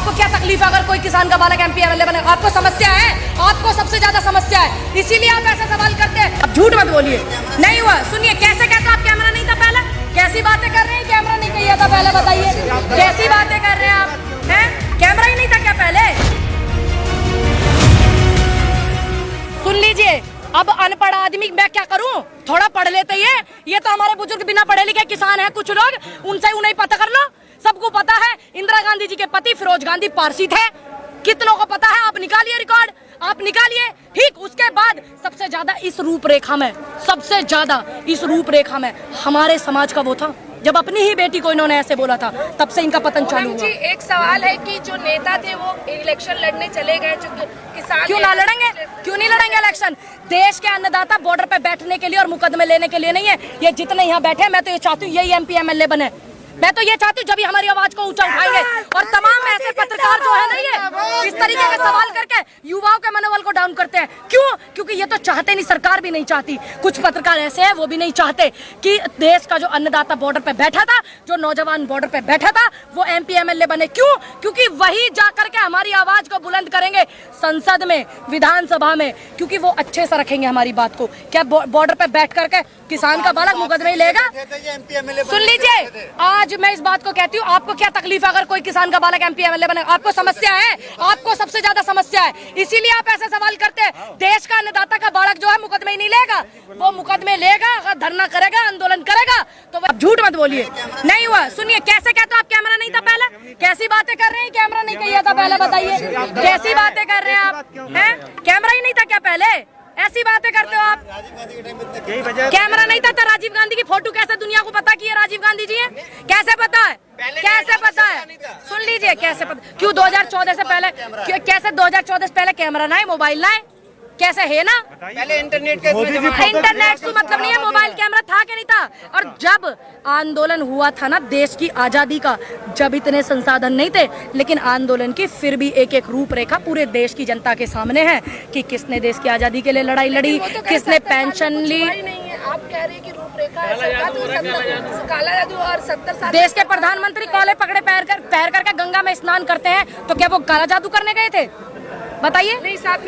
आपको क्या तकलीफ है अगर कोई किसान का बालक एमपी एमएलए बने? आपको समस्या है, आपको सबसे ज्यादा समस्या है, इसीलिए आप ऐसा सवाल करते हैं। अब झूठ मत बोलिए, नहीं हुआ। सुनिए कैसे कहते आप कैमरा नहीं था पहले, कैसी बातें कर रहे हैं? कैमरा नहीं किया था पहले, बताइए कैसी बातें कर रहे हैं आप? हैं, कैमरा ही नहीं था क्या पहले? सुन लीजिए, अब अनपढ़ आदमी मैं क्या करूं, थोड़ा पढ़ लेते ये तो हमारे बुजुर्ग बिना पढ़े लिखे किसान हैं कुछ लोग, उनसे उन्हें पता कर लो। सबको पता है इंदिरा गांधी जी के पति फिरोज गांधी पारसी थे, कितनों को पता है? आप निकालिए रिकॉर्ड, आप निकालिए। ठीक उसके बाद सबसे ज्यादा इस रूपरेखा में, सबसे ज्यादा इस रूपरेखा में हमारे समाज का वो था जब अपनी ही बेटी को इन्होंने ऐसे बोला था, तब से इनका पतन चालू हुआ। जी एक सवाल है कि जो नेता थे वो इलेक्शन लड़ने चले गए, जो किसान क्यों ना लड़ेंगे, क्यों नहीं लड़ेंगे इलेक्शन? देश के अन्नदाता बॉर्डर पे बैठने के लिए और मुकदमे लेने के लिए नहीं है। ये जितने यहाँ बैठे हैं, मैं तो ये चाहती हूँ यही एमपी एमएलए बने। मैं तो ये चाहती हूँ जब हमारी आवाज को ऊंचा उठाएंगे और तमाम ऐसे पत्रकार जो है ना ये इस तरीके के सवाल करके युवाओं के मनोबल को डाउन करते हैं। क्यों? क्योंकि ये तो चाहते नहीं, सरकार भी नहीं चाहती। कुछ पत्रकार ऐसे हैं वो भी नहीं चाहते कि देश का जो अन्नदाता बॉर्डर पे बैठा था, जो नौजवान बॉर्डर पे बैठा था, वो एमपी एमएलए बने। क्यों? क्योंकि वही जा करके हमारी आवाज को बुलंद करेंगे संसद में, विधानसभा में, क्योंकि वो अच्छे से रखेंगे हमारी बात को। क्या बॉर्डर पे बैठ करके किसान का बालक मुकदमे लेगा? सुन लीजिए, आज मैं इस बात को कहती हूँ, आपको क्या तकलीफ है अगर कोई किसान का बालक एमपी एमएलए बने? आपको समस्या है, आपको सबसे ज्यादा समस्या है, इसीलिए आप ऐसे सवाल करते हैं। देश का अन्नदाता का बालक जो है मुकदमे ही नहीं लेगा, वो मुकदमे लेगा, अगर धरना करेगा, आंदोलन करेगा तो आप झूठ मत बोलिए, नहीं हुआ। सुनिए कैसे कहते हो आप कैमरा नहीं था पहले, कैसी बातें कर रहे हैं? कैमरा नहीं किया था पहले, बताइए कैसी बातें कर रहे हैं आप? हैं, कैमरा ही नहीं था क्या पहले? ऐसी बातें करते हो आप। कैमरा नहीं था तो राजीव गांधी की फोटो कैसे दुनिया को पता कि ये राजीव गांधी जी हैं? कैसे पता है? कैसे पता है? सुन लीजिए कैसे पता। क्यों 2014 से पहले, कैसे 2014 से पहले कैमरा ना है, मोबाइल ना है? कैसे है ना? पहले इंटरनेट के इंटरनेट से मतलब नहीं है, मोबाइल कैमरा था कि नहीं था? और जब आंदोलन हुआ था ना देश की आजादी का, जब इतने संसाधन नहीं थे, लेकिन आंदोलन की फिर भी एक एक रूपरेखा पूरे देश की जनता के सामने है कि किसने देश की आजादी के लिए लड़ाई लड़ी, किसने पेंशन ली। आप कह रहे हैं कि रूपरेखा काला जादू और 70 साल देश के प्रधानमंत्री कॉले पकड़े पैर करके गंगा में स्नान करते हैं, तो क्या वो काला जादू करने गए थे? बताइए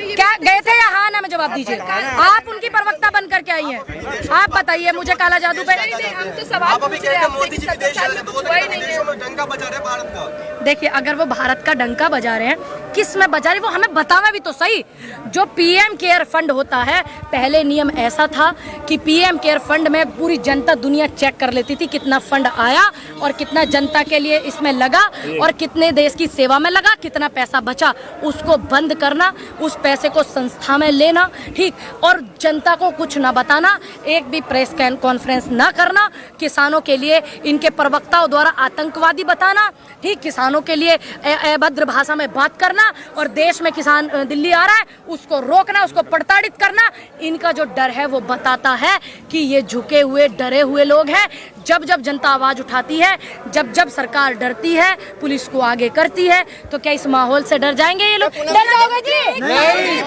क्या गए थे या हाँ ना में जवाब दीजिए। आप उनकी प्रवक्ता बन करके आई हैं, आप बताइए मुझे काला जादू पे। हम तो सवाल पूछ रहे हैं, मोदी जी विदेश डंका बजा रहे हैं भारत का। देखिए अगर वो भारत का डंका बजा रहे हैं, किस में बजा रहे वो हमें बतावे भी तो सही। जो पीएम केयर फंड होता है, पहले नियम ऐसा था कि पीएम केयर फंड में पूरी जनता दुनिया चेक कर लेती थी कितना फंड आया और कितना जनता के लिए इसमें लगा और कितने देश की सेवा में लगा, कितना पैसा बचा, उसको बंद करना, उस पैसे को संस्था में लेना, ठीक, और जनता को कुछ ना बताना, एक भी प्रेस कॉन्फ्रेंस ना करना, किसानों के लिए इनके प्रवक्ताओं द्वारा आतंकवादी बताना, ठीक, किसानों के लिए अभद्र भाषा में बात करना और देश में किसान दिल्ली आ रहा है उसको रोकना, उसको प्रताड़ित करना। इनका जो डर है वो बताता है कि ये झुके हुए डरे हुए लोग हैं। जब जब जनता आवाज उठाती है, जब जब सरकार डरती है, पुलिस को आगे करती है, तो क्या इस माहौल से डर जाएंगे ये लोग? डर जाओगे जी? नहीं।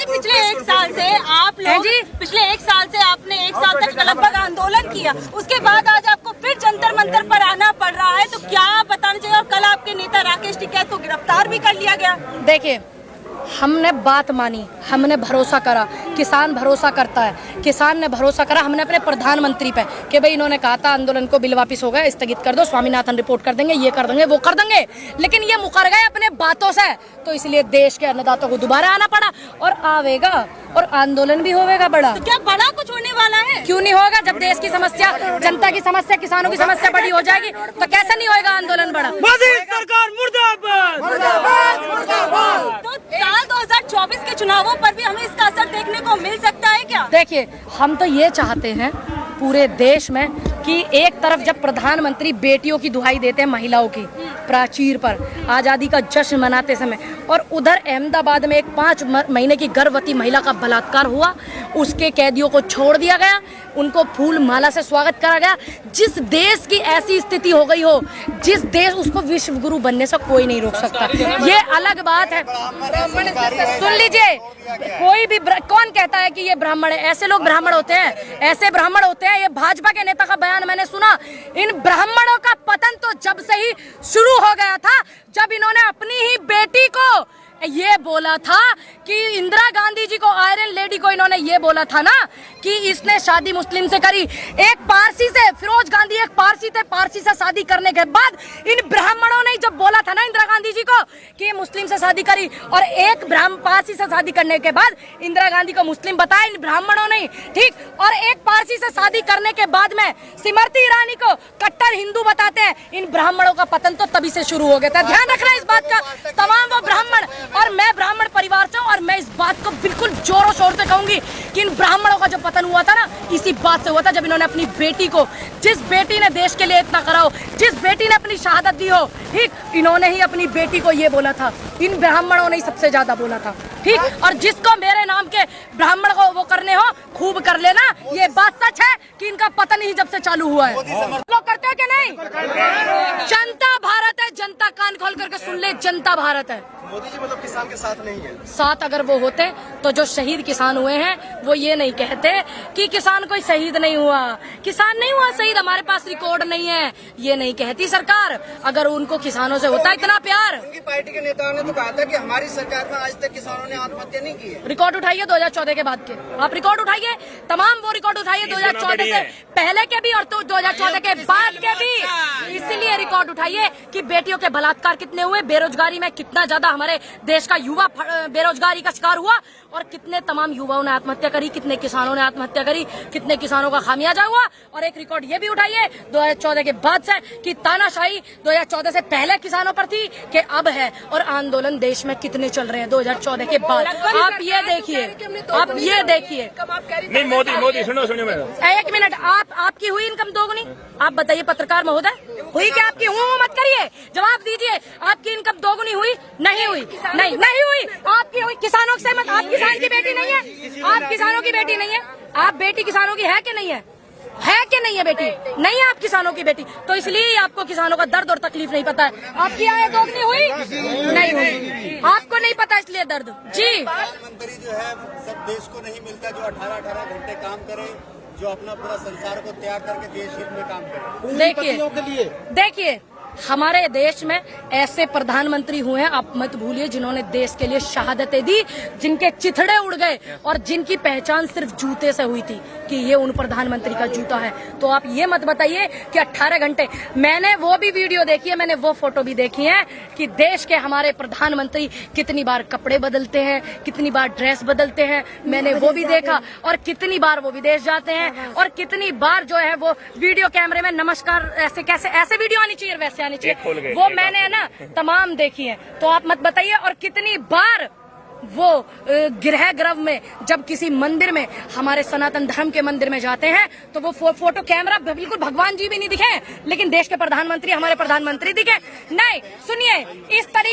पिछले एक साल से आप लोग, पिछले एक साल से आपने एक साल तक लगभग आंदोलन किया, उसके बाद आज आपको फिर जंतर मंतर पर आना पड़ रहा है, तो क्या बताना चाहिए? और कल आपके नेता राकेश टिकैत को गिरफ्तार भी कर लिया गया। देखिए हमने बात मानी, हमने भरोसा करा, किसान भरोसा करता है, किसान ने भरोसा करा हमने अपने प्रधानमंत्री पे कि भाई इन्होंने कहा था आंदोलन को बिल वापस हो गया, स्थगित कर दो, स्वामीनाथन रिपोर्ट कर देंगे, ये कर देंगे, वो कर देंगे, लेकिन ये मुकर गए अपने बातों से, तो इसलिए देश के अन्नदाताओं को दोबारा आना पड़ा और आवेगा और आंदोलन भी होगा बड़ा। तो क्या बड़ा कुछ होने वाला है? क्यों नहीं होगा? जब देश की समस्या, जनता की समस्या, किसानों की समस्या बड़ी हो जाएगी तो कैसे नहीं होगा आंदोलन बड़ा? मोदी सरकार मुर्दाबाद, मुर्दाबाद, मुर्दाबाद। तो साल 2024 के चुनावों पर भी हमें इसका असर देखने को मिल सकता है क्या? देखिए हम तो ये चाहते हैं पूरे देश में कि एक तरफ जब प्रधानमंत्री बेटियों की दुहाई देते हैं, महिलाओं की प्राचीर पर आज़ादी का जश्न मनाते समय, और उधर अहमदाबाद में एक 5 महीने की गर्भवती महिला का बलात्कार हुआ, उसके कैदियों को छोड़ दिया गया, उनको फूल माला से स्वागत करा गया। जिस देश की ऐसी स्थिति हो गई हो, जिस देश, उसको विश्व गुरु बनने से कोई नहीं रोक सकता, ये अलग बात है। सुन लीजिए, कोई भी कौन कहता है कि ये ब्राह्मण है? ऐसे लोग ब्राह्मण होते हैं, ऐसे ब्राह्मण होते हैं। ये भाजपा के नेता का बयान बयान मैंने सुना, इन ब्राह्मणों का पतन तो जब से ही शुरू हो गया था, जब इन्होंने अपनी ही बेटी को ये बोला था कि इंदिरा गांधी जी को, आयरन लेडी को इन्होंने ये बोला था ना कि इसने शादी मुस्लिम से करी। एक पारसी से, फिरोज गांधी एक पारसी थे, पारसी से शादी करने के बाद इन ब्राह्मणों ने जब बोला था ना इंदिरा गांधी जी को कि मुस्लिम से शादी करी, और एक पारसी से शादी करने के बाद इंदिरा गांधी को मुस्लिम बताया इन ब्राह्मणों ने, ठीक। और एक पारसी से शादी करने के बाद में स्मृति ईरानी को कट्टर हिंदू बताते हैं। इन ब्राह्मणों का पतन तो तभी से शुरू हो गया था। ध्यान रखना इस बात का, तमाम वो ब्राह्मण, और मैं ब्राह्मण परिवार से हूं, और मैं इस बात को बिल्कुल जोरों शोर से कहूंगी कि इन ब्राह्मणों का जो पतन हुआ था ना, इसी बात से हुआ था जब इन्होंने अपनी बेटी को, जिस बेटी ने देश के लिए इतना करा हो, जिस बेटी ने अपनी शहादत दी हो, ठीक, इन्होंने ही अपनी बेटी को ये बोला था। इन ब्राह्मणों ने ही सबसे ज्यादा बोला था, ठीक। और जिसको मेरे नाम के ब्राह्मण को वो करने हो, खूब कर लेना। ये बात सच है कि इनका पतन ही जब से चालू हुआ है। लोग करते हो कि नहीं? जनता भारत है, जनता कान खोल करके सुन ले, जनता भारत है। मोदी जी मतलब किसान के साथ नहीं है। साथ अगर वो होते तो जो शहीद किसान हुए हैं वो ये नहीं कहते कि किसान कोई शहीद नहीं हुआ, किसान नहीं हुआ शहीद, हमारे पास रिकॉर्ड नहीं है, ये नहीं कहती सरकार। अगर उनको किसानों से होता इतना प्यार। उनकी पार्टी के नेताओं ने तो कहा था कि हमारी सरकार में आज तक किसानों ने आत्महत्या नहीं की है। रिकॉर्ड उठाइए 2014 के बाद के, आप रिकॉर्ड उठाइए, तमाम वो रिकॉर्ड उठाइए 2014 से पहले के भी और तो 2014 के बाद के भी। इसलिए रिकॉर्ड उठाइए कि बेटियों के बलात्कार कितने हुए, बेरोजगारी में कितना ज्यादा हमारे देश का युवा बेरोजगारी का शिकार हुआ, और कितने तमाम युवाओं ने आत्महत्या करी, कितने किसानों ने आत्महत्या करी, कितने किसानों का खामियाजा हुआ। और एक रिकॉर्ड ये भी उठाइए 2014 के बाद से कि तानाशाही 2014 से पहले किसानों पर थी कि अब है, और आंदोलन देश में कितने चल रहे हैं 2014 के बाद। आप ये देखिए, आप ये देखिए। नहीं मोदी सुनो मैडम, एक मिनट, आपकी हुई इनकम दोगुनी? आप बताइए पत्रकार महोदय, हुई क्या आपकी? हूँ मत करिए, जवाब दीजिए। आपकी इनकम दोगुनी हुई? नहीं हुई, नहीं हुई। आपकी हुई? किसानों से मत, आप किसान की बेटी नहीं है, आप किसानों की बेटी नहीं है, आप बेटी किसानों की है कि नहीं है? है कि नहीं है बेटी? नहीं है आप किसानों की बेटी, तो इसलिए आपको किसानों का दर्द और तकलीफ नहीं पता है। आपकी आय दोगुनी हुई? नहीं हुई, आपको नहीं पता इसलिए दर्द। जी, प्रधानमंत्री जो है सब देश को नहीं मिलता जो 18-18 घंटे काम करे, जो अपना पूरा संसार को त्याग करके देश हित में काम करे। देखिए हमारे देश में ऐसे प्रधानमंत्री हुए हैं, आप मत भूलिए, जिन्होंने देश के लिए शहादतें दी, जिनके चिथड़े उड़ गए और जिनकी पहचान सिर्फ जूते से हुई थी कि ये उन प्रधानमंत्री का जूता है। तो आप ये मत बताइए कि 18 घंटे, मैंने वो भी वीडियो देखी है, मैंने वो फोटो भी देखी है कि देश के हमारे प्रधानमंत्री कितनी बार कपड़े बदलते हैं, कितनी बार ड्रेस बदलते हैं, मैंने वो भी देखा। और कितनी बार वो विदेश जाते हैं, और कितनी बार जो है वो वीडियो कैमरे में नमस्कार, ऐसे कैसे, ऐसे वीडियो आनी चाहिए, वैसे आनी चाहिए, वो मैंने ना तमाम देखी है। तो आप मत बताइए। और कितनी बार वो गृह ग्रह में, जब किसी मंदिर में, हमारे सनातन धर्म के मंदिर में जाते हैं, तो वो फोटो कैमरा, बिल्कुल भगवान जी भी नहीं दिखे, लेकिन देश के प्रधानमंत्री, हमारे प्रधानमंत्री दिखे नहीं। सुनिए, इस तरीके